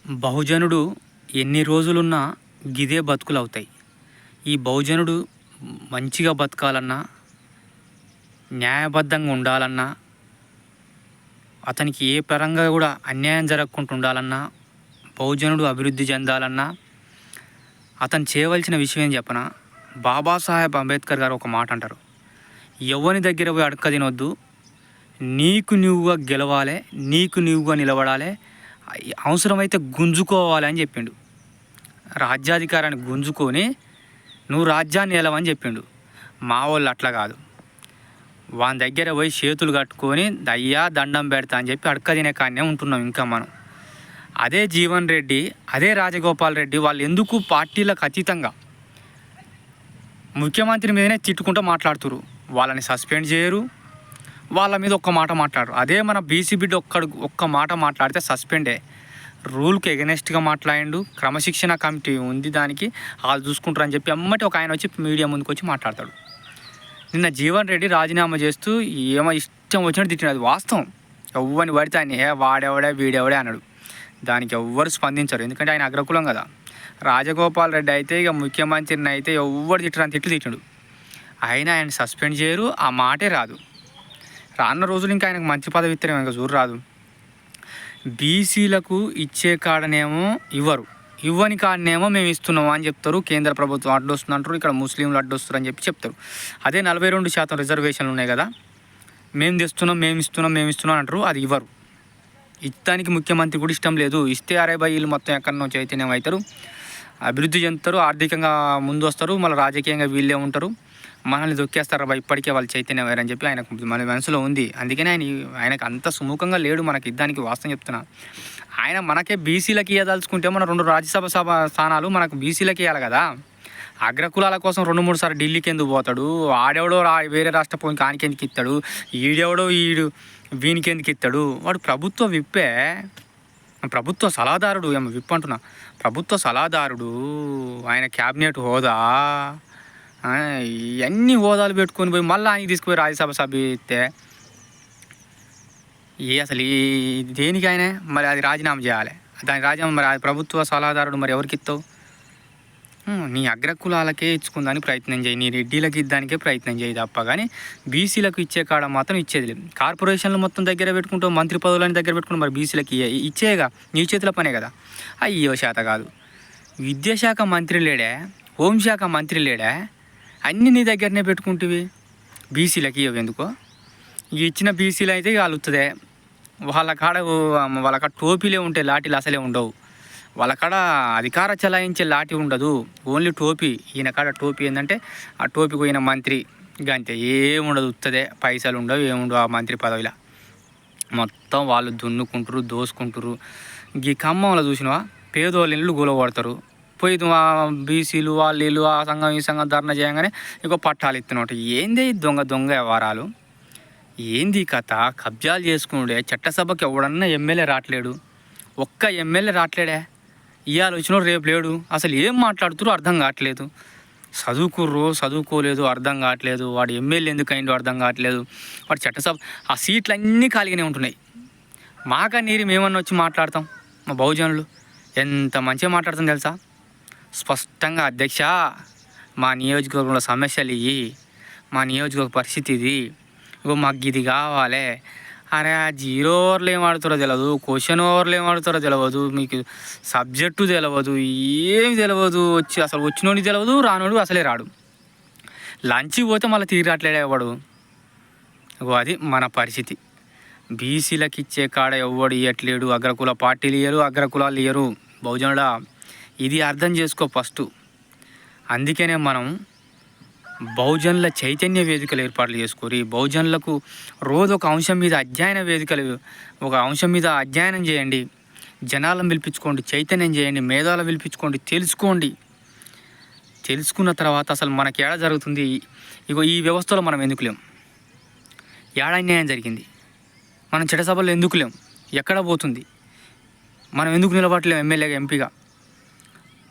బహుజనుడు ఎన్ని రోజులున్నా గిదే బతుకులవుతాయి. ఈ బహుజనుడు మంచిగా బతకాలన్నా, న్యాయబద్ధంగా ఉండాలన్నా, అతనికి ఏ పరంగా కూడా అన్యాయం జరగకుండా ఉండాలన్నా, బహుజనుడు అభివృద్ధి చెందాలన్నా అతను చేయవలసిన విషయం ఏం చెప్పనా, బాబాసాహెబ్ అంబేద్కర్ గారు ఒక మాట అంటారు, ఎవరి దగ్గర పోయి అడక్క తినొద్దు, నీకు నువ్వుగా గెలవాలి, నీకు నువ్వుగా నిలబడాలి, అవసరమైతే గుంజుకోవాలి అని చెప్పిండు. రాజ్యాధికారాన్ని గుంజుకొని నువ్వు రాజ్యాన్ని ఏలవని చెప్పిండు. మా వాళ్ళు అట్లా కాదు, వాని దగ్గర పోయి చేతులు కట్టుకొని దయ్యా దండం పెడతా అని చెప్పి అడక్క తినే కాడనే ఉంటున్నాం ఇంకా మనం. అదే జీవన్ రెడ్డి, అదే రాజగోపాల్ రెడ్డి వాళ్ళు ఎందుకు పార్టీలకు అతీతంగా ముఖ్యమంత్రి మీదనే తిట్టుకుంటూ మాట్లాడుతురు. వాళ్ళని సస్పెండ్ చేయరు, వాళ్ళ మీద ఒక్క మాట మాట్లాడరు. అదే మన బీసీ బిడ్డ ఒక్క మాట మాట్లాడితే సస్పెండే. రూల్కి ఎగనెస్ట్గా మాట్లాడిండు, క్రమశిక్షణ కమిటీ ఉంది దానికి, వాళ్ళు చూసుకుంటారు అని చెప్పి అమ్మటి ఒక ఆయన వచ్చి మీడియా ముందుకు వచ్చి మాట్లాడతాడు. నిన్న జీవన్ రెడ్డి రాజీనామా చేస్తూ ఏమో ఇష్టం వచ్చినట్టు తిట్టినాడు. అది వాస్తవం. ఎవ్వని పడితే ఆయన వాడేవాడే వీడేవాడే అన్నాడు. దానికి ఎవ్వరు స్పందించరు, ఎందుకంటే ఆయన అగ్రకులం కదా. రాజగోపాల్ రెడ్డి అయితే ఇక ముఖ్యమంత్రిని అయితే ఎవ్వరు తిట్టడానికి తిట్టిండు. అయినా ఆయన సస్పెండ్ చేయరు, ఆ మాటే రాదు. రానున్న రోజులు ఇంకా ఆయనకు మంచి పదవి ఇస్తారేమో, ఇంకా చూరు రాదు. బీసీలకు ఇచ్చే కాడనేమో ఇవ్వని కాడనేమో మేము ఇస్తున్నాము అని చెప్తారు. కేంద్ర ప్రభుత్వం అడ్డొస్తుంది అంటారు, ఇక్కడ ముస్లింలు అడ్డొస్తారు అని చెప్తారు. అదే 42% రిజర్వేషన్లు ఉన్నాయి కదా, మేము ఇస్తున్నాం అంటారు, అది ఇవ్వరు. ఇస్తానికి ముఖ్యమంత్రి కూడా ఇష్టం లేదు. ఇస్తే అరే బై వీళ్ళు మొత్తం ఎక్కడనో చైతన్యం అవుతారు, అభివృద్ధి చెందుతారు, ఆర్థికంగా ముందు వస్తారు, మళ్ళీ రాజకీయంగా వీళ్ళే ఉంటారు, మనల్ని దొక్కేస్తారు బా ఇప్పటికే వాళ్ళు చైతన్యం అయ్యారని చెప్పి ఆయనకు మన మనసులో ఉంది. అందుకనే ఆయనకు అంత సుముఖంగా లేడు మనకి ఇద్దానికి. వాస్తవం చెప్తున్నా, ఆయన మనకే బీసీలకి ఇవ్వదలుచుకుంటే మన 2 రాజ్యసభ స్థానాలు మనకు బీసీలకి ఇవ్వాలి కదా. అగ్రకులాల కోసం 2-3 సార్లు ఢిల్లీకి ఎందుకు పోతాడు, ఆడెవడో వేరే రాష్ట్ర పోయి కానికి ఎందుకు ఇస్తాడు, ఈడెవడో వీనికి ఎందుకు ఇస్తాడు. వాడు ప్రభుత్వ విప్పే, ప్రభుత్వ సలహాదారుడు, ఏమో విప్ అంటున్నా, ప్రభుత్వ సలహాదారుడు, ఆయన క్యాబినెట్ హోదా, ఇవన్నీ హోదాలు పెట్టుకొని పోయి మళ్ళీ ఆయనకి తీసుకుపోయి రాజ్యసభ సభ్యు ఇస్తే అసలు దేనికి ఆయన మరి అది రాజీనామా చేయాలి. దాని రాజీనామా మరి అది ప్రభుత్వ సలహాదారుడు మరి ఎవరికి ఇస్తావు? నీ అగ్రకులాలకే ఇచ్చుకుందానికి ప్రయత్నం చేయి, నీ రెడ్డిలకి ఇద్దానికే ప్రయత్నం చేయి తప్ప కానీ బీసీలకు ఇచ్చే కాడ మాత్రం ఇచ్చేది లేదు. కార్పొరేషన్లు మొత్తం దగ్గర పెట్టుకుంటావు, మంత్రి పదవులని దగ్గర పెట్టుకుంటావు, మరి బీసీలకి ఇచ్చేగా, నీ చేతుల పనే కదా. అయ్యో శాత కాదు, విద్యాశాఖ మంత్రి లేడే, హోంశాఖ మంత్రి లేడే, అన్నీ నీ దగ్గరనే పెట్టుకుంటువి, బీసీలకి ఇవ్వ ఎందుకో. ఇచ్చిన బీసీలు అయితే కాలుతుంది, వాళ్ళ కాడ టోపీలే ఉంటాయి, లాఠీలు అసలే ఉండవు. వాళ్ళ కాడ అధికార చలాయించే లాఠీ ఉండదు, ఓన్లీ టోపీ. ఈయన కాడ టోపీ ఏంటంటే ఆ టోపీ పోయిన మంత్రి గంతే, ఏముండదు, ఉత్తదే, పైసలు ఉండవు, ఏముండవు ఆ మంత్రి పదవిలా. మొత్తం వాళ్ళు దున్నుకుంటారు, దోసుకుంటారు. ఈ ఖమ్మంలో చూసినవా, పేదోళ్ళ ఇళ్ళు గొలవడతారు, పోయి బీసీలు వాళ్ళు వీళ్ళు ఆ సంఘం ఈ సంఘం ధర్నా చేయగానే ఇక పట్టాలు ఎత్తునట్టు. ఏంది దొంగ వ్యవహారాలు, ఏంది కథ? కబ్జాలు చేసుకుంటే చట్టసభకి ఎవడన్నా ఎమ్మెల్యే రావట్లేడు, ఒక్క ఎమ్మెల్యే రావట్లేడే. ఇవాళ వచ్చినోడు రేపు లేడు. అసలు ఏం మాట్లాడుతురో అర్థం కావట్లేదు. చదువుకోలేదు అర్థం కావట్లేదు, వాడు ఎమ్మెల్యే ఎందుకు అయిందో అర్థం కావట్లేదు, వాడు చట్టసభ ఆ సీట్లు అన్నీ ఖాళీగానే ఉంటున్నాయి. మాకన్నీరు మేమన్నా వచ్చి మాట్లాడతాం. మా బహుజనులు ఎంత మంచిగా మాట్లాడుతాం తెలుసా, స్పష్టంగా అధ్యక్ష మా నియోజకవర్గంలో సమస్యలు ఇవి, మా నియోజకవర్గ పరిస్థితి ఇది, ఇగో మాకు ఇది కావాలి. అరే ఆ 0 ఓవర్లు ఏం ఆడుతారో తెలియదు, క్వశ్చన్ ఓవర్లు ఏం ఆడుతారో తెలియదు, మీకు సబ్జెక్టు తెలియదు, ఏమి తెలియదు, అసలు వచ్చినోడికి తెలియదు, రానోడు అసలే రాడు. లంచ్కి పోతే మళ్ళీ తిరిగి రావట్లేడేవాడు. ఇగో అది మన పరిస్థితి. బీసీలకు ఇచ్చే కాడ ఎవడు ఇవ్వట్లేడు, అగ్రకుల పార్టీలు ఇయ్యరు, అగ్రకులాలు ఇయ్యరు. బహుజనుడా ఇది అర్థం చేసుకో ఫస్ట్. అందుకనే మనం బహుజనుల చైతన్య వేదికలు ఏర్పాట్లు చేసుకోరి. బహుజనులకు రోజు ఒక అంశం మీద అధ్యయన వేదికలు, ఒక అంశం మీద అధ్యయనం చేయండి, జనాలను పిలిపించుకోండి, చైతన్యం చేయండి, మేధాలను పిలిపించుకోండి, తెలుసుకోండి. తెలుసుకున్న తర్వాత అసలు మనకి ఏడ జరుగుతుంది, ఇగో ఈ వ్యవస్థలో మనం ఎందుకు లేం, ఏడ అన్యాయం జరిగింది, మనం చట్టసభలో ఎందుకు లేం, ఎక్కడ పోతుంది, మనం ఎందుకు నిలబడలేం ఎమ్మెల్యేగా ఎంపీగా,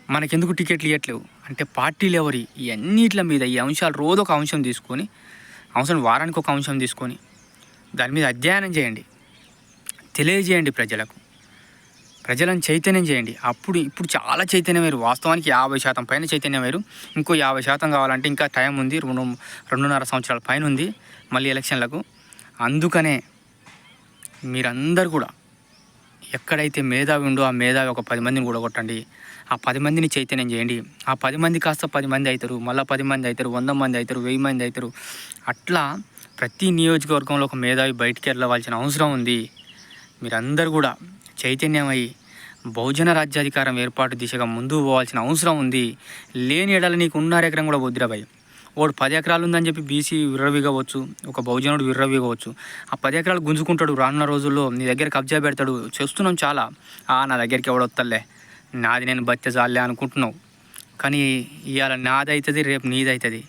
మనకెందుకు టికెట్లు ఇవ్వట్లేవు అంటే పార్టీలు ఎవరి, ఇవన్నిట్ల మీద ఈ అంశాలు రోజు ఒక అంశం తీసుకొని, వారానికి ఒక అంశం తీసుకొని దాని మీద అధ్యయనం చేయండి, తెలియజేయండి ప్రజలకు. ప్రజలను చైతన్యం చేయండి. ఇప్పుడు చాలా చైతన్యం వేరు, వాస్తవానికి 50% పైన చైతన్యం వేరు. ఇంకో 50% కావాలంటే ఇంకా టైం ఉంది, 2.5 సంవత్సరాల పైన ఉంది మళ్ళీ ఎలక్షన్లకు. అందుకనే మీరందరూ కూడా ఎక్కడైతే మేధావి ఉందో ఆ మేధావి ఒక 10 మందిని కూడగొట్టండి. ఆ 10 మందిని చైతన్యం చేయండి. ఆ 10 మంది కాస్త 10 మంది అవుతారు, మళ్ళీ 10 మంది అవుతారు, 100 మంది అవుతారు, 1000 మంది అవుతారు. అట్లా ప్రతి నియోజకవర్గంలో ఒక మేధావి బయటికి వెళ్ళవలసిన అవసరం ఉంది. మీరందరూ కూడా చైతన్యమై బహుజన రాజ్యాధికారం ఏర్పాటు దిశగా ముందుకు పోవాల్సిన అవసరం ఉంది. లేని ఎడల నీకు 1.5 ఎకరం కూడా వద్దురాబాయి. వాడు 10 ఎకరాలు ఉందని చెప్పి బీసీ విర్రవీగవచ్చు, ఒక బహుజనుడు విర్రవీగవచ్చు. ఆ 10 ఎకరాలు గుంజుకుంటాడు, రానున్న రోజుల్లో నీ దగ్గర కబ్జా పెడతాడు. చేస్తున్నాం చాలా. నా దగ్గరికి ఎవడొత్తలే, నాది నేను బత్య చాలే అనుకుంటున్నావు. కానీ ఇవాళ నాది అవుతుంది, రేపు నీది అవుతుంది.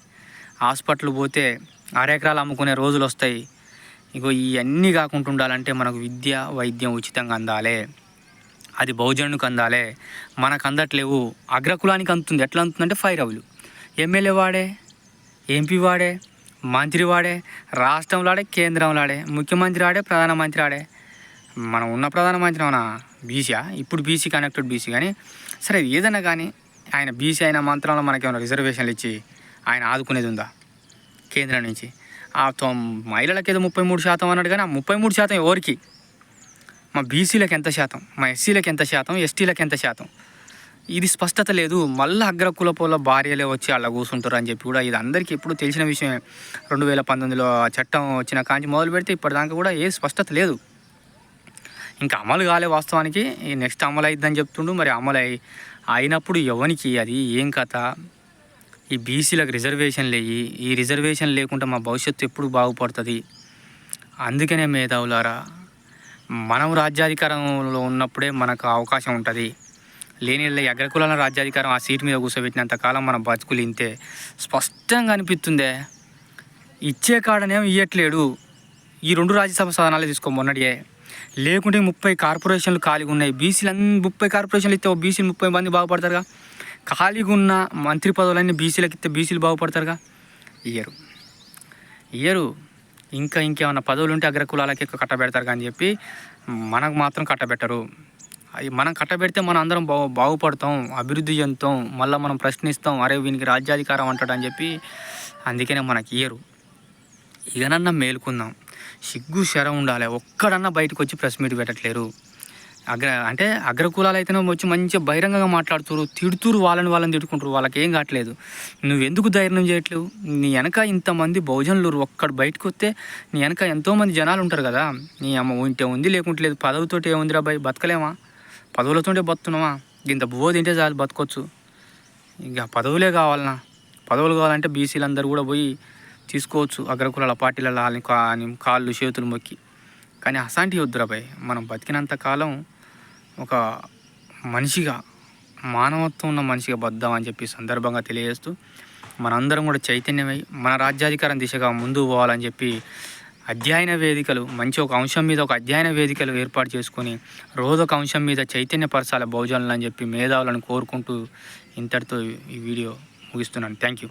హాస్పిటల్ పోతే 6 ఎకరాలు అమ్ముకునే రోజులు వస్తాయి. ఇగో ఇవన్నీ కాకుండా ఉండాలంటే మనకు విద్య వైద్యం ఉచితంగా అందాలి. అది బహుజనునికి అందాలి. మనకు అందట్లేవు. అగ్రకులానికి అందుతుంది. ఎట్లా అందుతుందంటే 5 రౌలు. ఎమ్మెల్యే వాడే, ఎంపీ వాడే, మంత్రి వాడే, రాష్ట్రంలో ఆడే, కేంద్రంలో ఆడే, ముఖ్యమంత్రి ఆడే, ప్రధానమంత్రి ఆడే. మనం ఉన్న ప్రధానమంత్రి మన బీసీయా? ఇప్పుడు బీసీ కనెక్టెడ్ బీసీ. కానీ సరే ఏదైనా కానీ ఆయన బీసీ అయిన మంత్రంలో మనకేమైనా రిజర్వేషన్లు ఇచ్చి ఆయన ఆదుకునేది ఉందా కేంద్రం నుంచి? మహిళలకు ఏదో 33% అన్నాడు, కానీ ఆ 33% ఎవరికి? మా బీసీలకు ఎంత శాతం, మా ఎస్సీలకు ఎంత శాతం, ఎస్టీలకు ఎంత శాతం? ఇది స్పష్టత లేదు. మళ్ళీ అగ్రకులపోల భార్యలే వచ్చి అలా కూర్చుంటారు అని చెప్పి కూడా ఇది అందరికీ ఎప్పుడు తెలిసిన విషయమే. 2019లో చట్టం వచ్చిన కాంచి మొదలు పెడితే ఇప్పటిదాకా కూడా ఏ స్పష్టత లేదు. ఇంకా అమలు కాలే. వాస్తవానికి ఈ నెక్స్ట్ అమలు అయిద్దని చెప్తుండు. మరి అమలు అయినప్పుడు ఎవరికి అది ఏం కథ? ఈ బీసీలకు రిజర్వేషన్లు అయ్యి, ఈ రిజర్వేషన్ లేకుండా మా భవిష్యత్తు ఎప్పుడు బాగుపడుతుంది? అందుకనే మేధావులారా, మనం రాజ్యాధికారంలో ఉన్నప్పుడే మనకు అవకాశం ఉంటుంది. లేని అగ్రకులాల రాజ్యాధికారం ఆ సీటు మీద కూర్చోబెట్టినంత కాలం మన బతుకులు ఇంతే. స్పష్టంగా అనిపిస్తుందే. ఇచ్చే కాడనేమో ఇవ్వట్లేడు. ఈ 2 రాజ్యసభ స్థానాలే తీసుకో మొన్నటియే. లేకుంటే 30 కార్పొరేషన్లు ఖాళీగా ఉన్నాయి. బీసీలు 30 కార్పొరేషన్లు ఇస్తే బీసీలు 30 మంది బాగుపడతారుగా. ఖాళీగా ఉన్న మంత్రి పదవులన్నీ బీసీలకు ఇస్తే బీసీలు బాగుపడతారుగా. ఇయ్యరు. ఇంకేమన్నా పదవులు ఉంటే అగ్రకులాలకి కట్టబెడతారు కానీ చెప్పి మనకు మాత్రం కట్టబెట్టరు. అవి మనం కట్టబెడితే మనం అందరం బాగుపడతాం, అభివృద్ధి చెందుతాం. మళ్ళీ మనం ప్రశ్నిస్తాం, అరే వీనికి రాజ్యాధికారం అంటాడు అని చెప్పి. అందుకనే మనకి ఇయ్యరు. ఇకనన్నా మేలుకుందాం. సిగ్గు శరం ఉండాలి. ఒక్కడన్నా బయటకు వచ్చి ప్రెస్ మీట్ పెట్టట్లేరు. అగ్రకులాలు అయితేనే వచ్చి మంచిగా బహిరంగంగా మాట్లాడుతురు, తిడుతురు, వాళ్ళని తిట్టుకుంటారు. వాళ్ళకి ఏం కావట్లేదు. నువ్వెందుకు ధైర్యం చేయట్లేవు? నీ వెనక ఇంతమంది బహుజనులు ఒక్కడు బయటకు వస్తే నీ వెనక ఎంతోమంది జనాలు ఉంటారు కదా. నీ అమ్మ ఉంటే ఉంది, లేకుంటే లేదు. పదవితోటి ఏముందిరా బాయ్, బతకలేమా? పదవులతోటే బతున్నామా? ఇంత బువ్వ తింటే చాలు, బతకొచ్చు. ఇక పదవులే కావాలన్నా? పదవులు కావాలంటే బీసీలందరూ కూడా పోయి తీసుకోవచ్చు అగ్రకులాల పార్టీలలో కాళ్ళు చేతులు మొక్కి. కానీ అసాంటివి వద్దురా బాయ్. మనం బతికినంత కాలం ఒక మనిషిగా, మానవత్వం ఉన్న మనిషిగా బద్దామని చెప్పి సందర్భంగా తెలియజేస్తూ, మనందరం కూడా చైతన్యమై మన రాజ్యాధికారం దిశగా ముందుకు పోవాలని చెప్పి అధ్యయన వేదికలు, మంచి ఒక అంశం మీద ఒక అధ్యయన వేదికలు ఏర్పాటు చేసుకొని రోజొక అంశం మీద చైతన్యపరచాలి బహుజనులు అని చెప్పి మేధావులను కోరుకుంటూ ఇంతటితో ఈ వీడియో ముగిస్తున్నాను. Thank you.